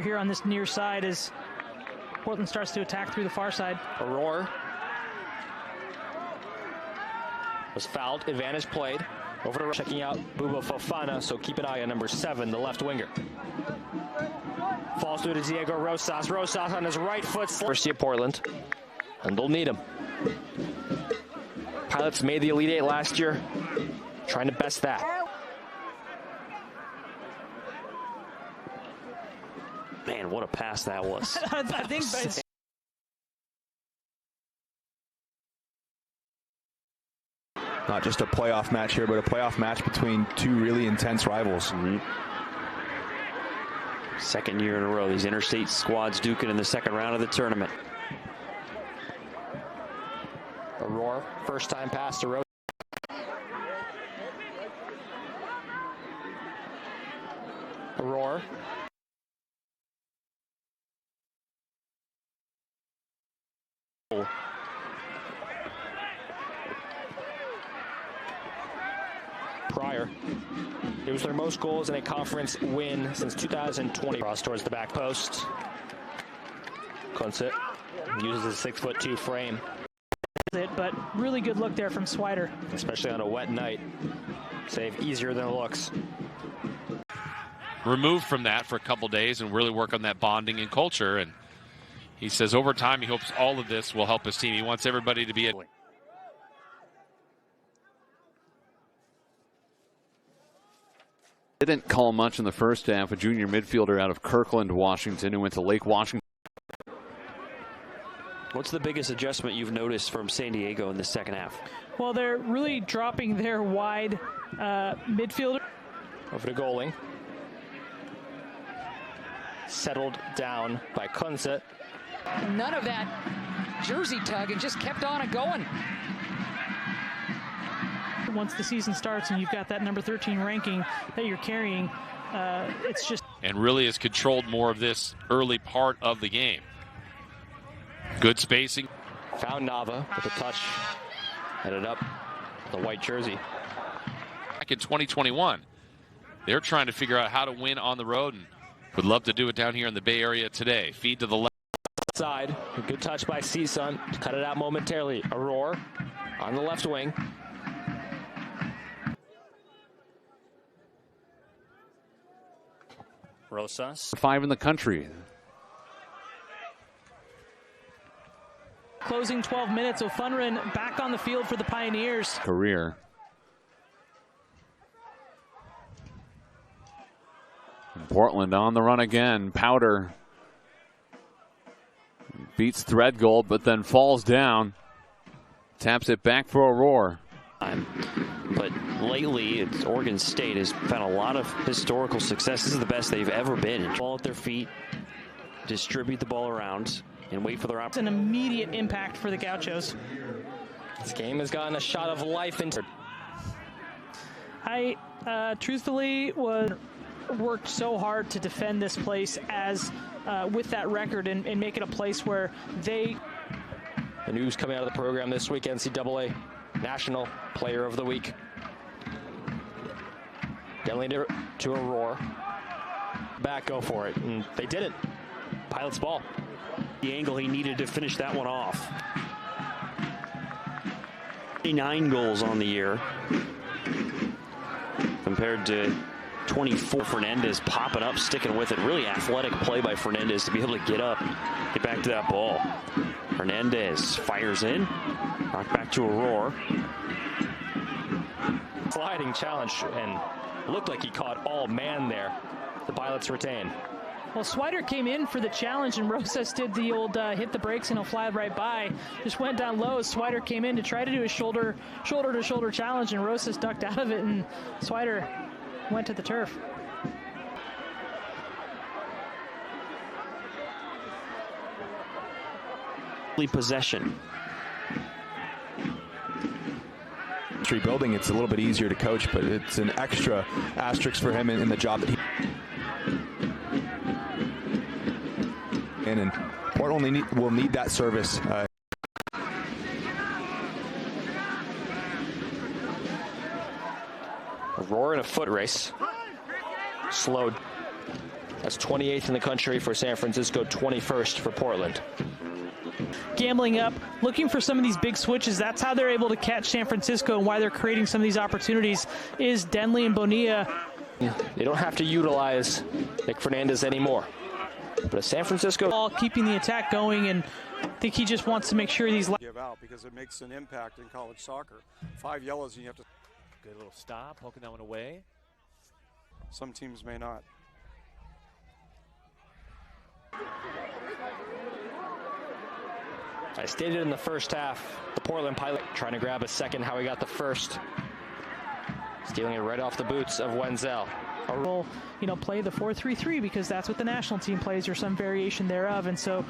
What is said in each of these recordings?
Here on this near side as Portland starts to attack through the far side. Aror was fouled, advantage played. Over to checking out Buba Fofana, so keep an eye on number 7, the left winger. Falls through to Diego Rosas. Rosas on his right foot. University of Portland, and they'll need him. Pilots made the Elite Eight last year, trying to best that. Man, what a pass that was. I think not just a playoff match here, but a playoff match between two really intense rivals. Second year in a row, these interstate squads duking in the second round of the tournament. Aror, first time pass to Rose. Aror. Prior. It was their most goals in a conference win since 2020. Cross towards the back post. Kunsit uses his 6'2" frame. But really good look there from Swider. Especially on a wet night. Save easier than it looks. Removed from that for a couple days and really work on that bonding and culture. And he says over time he hopes all of this will help his team. He wants everybody to be a Didn't call much in the first half. A junior midfielder out of Kirkland, Washington, who went to Lake Washington. What's the biggest adjustment you've noticed from San Diego in the second half? Well, they're really dropping their wide midfielder. Over to Goaling. Settled down by Kunsit. None of that jersey tug and just kept on and going. Once the season starts and you've got that number 13 ranking that you're carrying, it's just... And really has controlled more of this early part of the game. Good spacing. Found Nava with a touch. Headed up the white jersey. Back in 2021, they're trying to figure out how to win on the road and would love to do it down here in the Bay Area today. Feed to the left side. A good touch by Season to cut it out momentarily. Aror on the left wing. Rosas. 5 in the country. Closing 12 minutes, O'Funran back on the field for the Pioneers. Career. And Portland on the run again. Powder beats Threadgold, but then falls down. Taps it back for Aror. But lately, Oregon State has found a lot of historical success. This is the best they've ever been. Ball at their feet, distribute the ball around, and wait for their opportunity. It's an immediate impact for the Gauchos. This game has gotten a shot of life into. I truthfully worked so hard to defend this place as with that record and make it a place where they. The news coming out of the program this week: NCAA National Player of the Week. Definitely to Aror. Back, go for it, and they did it. Pilot's ball. The angle he needed to finish that one off. 29 goals on the year compared to 24. Fernandez popping up, sticking with it. Really athletic play by Fernandez to be able to get up, get back to that ball. Fernandez fires in, knocked back to Aror. Sliding challenge, and looked like he caught all man there. The Pilots retain. Well, Swider came in for the challenge, and Rosas did the old hit the brakes and he'll fly right by. Just went down low. Swider came in to try to do a shoulder-to-shoulder challenge, and Rosas ducked out of it, and Swider went to the turf. Possession. Rebuilding, it's a little bit easier to coach, but it's an extra asterisk for him in the job that he. And Portland will need that service. Aror in a foot race. Slowed. That's 28th in the country for San Francisco, 21st for Portland. Gambling up, looking for some of these big switches. That's how they're able to catch San Francisco and why they're creating some of these opportunities is Denley and Bonilla. They don't have to utilize Nick Fernandez anymore. But if San Francisco all keeping the attack going, and I think he just wants to make sure these give out because it makes an impact in college soccer. 5 yellows and you have to. Good little stop, poking that one away. Some teams may not. I stated in the first half, the Portland Pilot trying to grab a second how he got the first. Stealing it right off the boots of Wenzel. Will, play the 4-3-3 because that's what the national team plays or some variation thereof. And so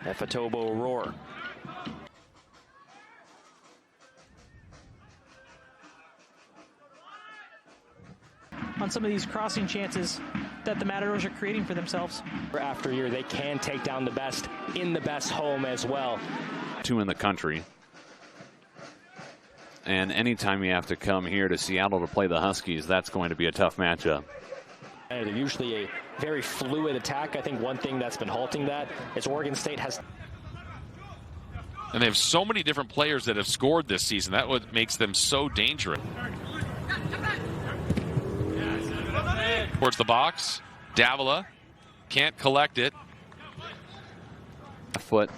Efetobo Aror. on some of these crossing chances that the Matadors are creating for themselves. After year, they can take down the best in the best home as well. 2 in the country. And anytime you have to come here to Seattle to play the Huskies, that's going to be a tough matchup. And they're usually a very fluid attack. I think one thing that's been halting that is Oregon State has. And they have so many different players that have scored this season. That's what makes them so dangerous. Towards the box. Davila can't collect it. Foot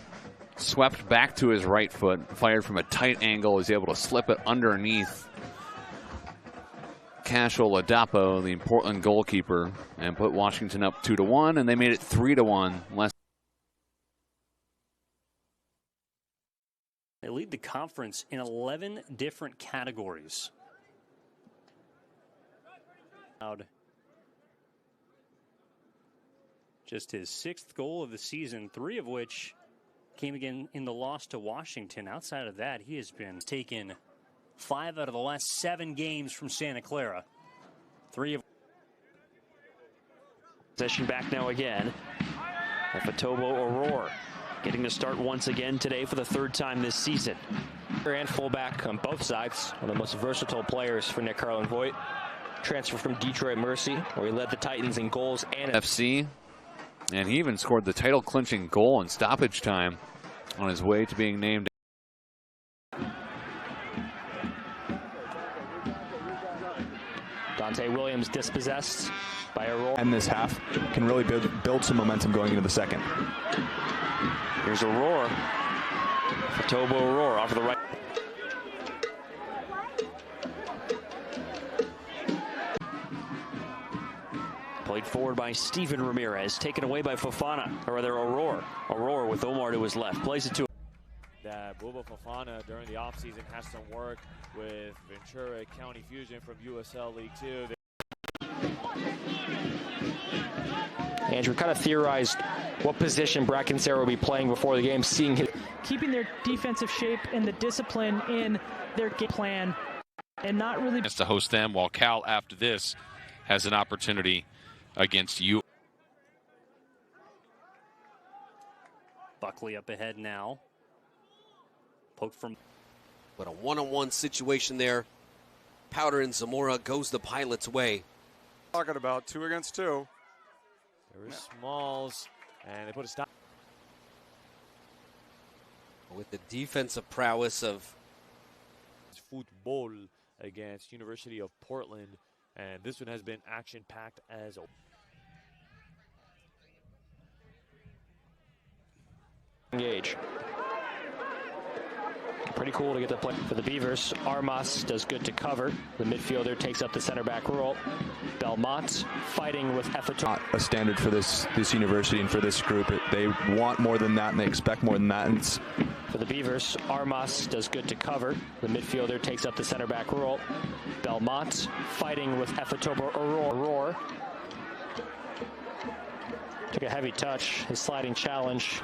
swept back to his right foot, fired from a tight angle, is able to slip it underneath Cashel Ladapo, the Portland goalkeeper, and put Washington up 2-1, and they made it 3-1. They lead the conference in 11 different categories. Just his 6th goal of the season, 3 of which came again in the loss to Washington. Outside of that, he has been taken 5 out of the last 7 games from Santa Clara. 3 of Possession back now again. Efetobo Aror getting to start once again today for the 3rd time this season. And fullback on both sides, one of the most versatile players for Nick Carlin-Voigt. Transfer from Detroit Mercy, where he led the Titans in goals and FC. And he even scored the title-clinching goal in stoppage time on his way to being named. Dante Williams dispossessed by Aror. And this half can really build some momentum going into the second. Here's Aror. Efetobo Aror off to the right. Played forward by Steven Ramirez, taken away by Fofana, or rather Aror. Aror with Omar to his left, plays it to that Bobo Fofana during the offseason has some work with Ventura County Fusion from USL League 2. Andrew kind of theorized what position Bracken Sarah will be playing before the game, seeing his keeping their defensive shape and the discipline in their game plan and not really to host them, while Cal after this has an opportunity against you. Buckley up ahead now. Poke from. But a one-on-one situation there. Powder and Zamora goes the Pilots' way. Talking about 2 against 2. There is Smalls, and they put a stop. With the defensive prowess of football against University of Portland, and this one has been action-packed as always. Engage. Pretty cool to get the play for the Beavers. Armas does good to cover. The midfielder takes up the center back role. Belmont fighting with Efetobo. Not a standard for this university and for this group. They want more than that and they expect more than that. And it's for the Beavers, Armas does good to cover. The midfielder takes up the center back role. Belmont fighting with Efetobo Aror. Took a heavy touch. His sliding challenge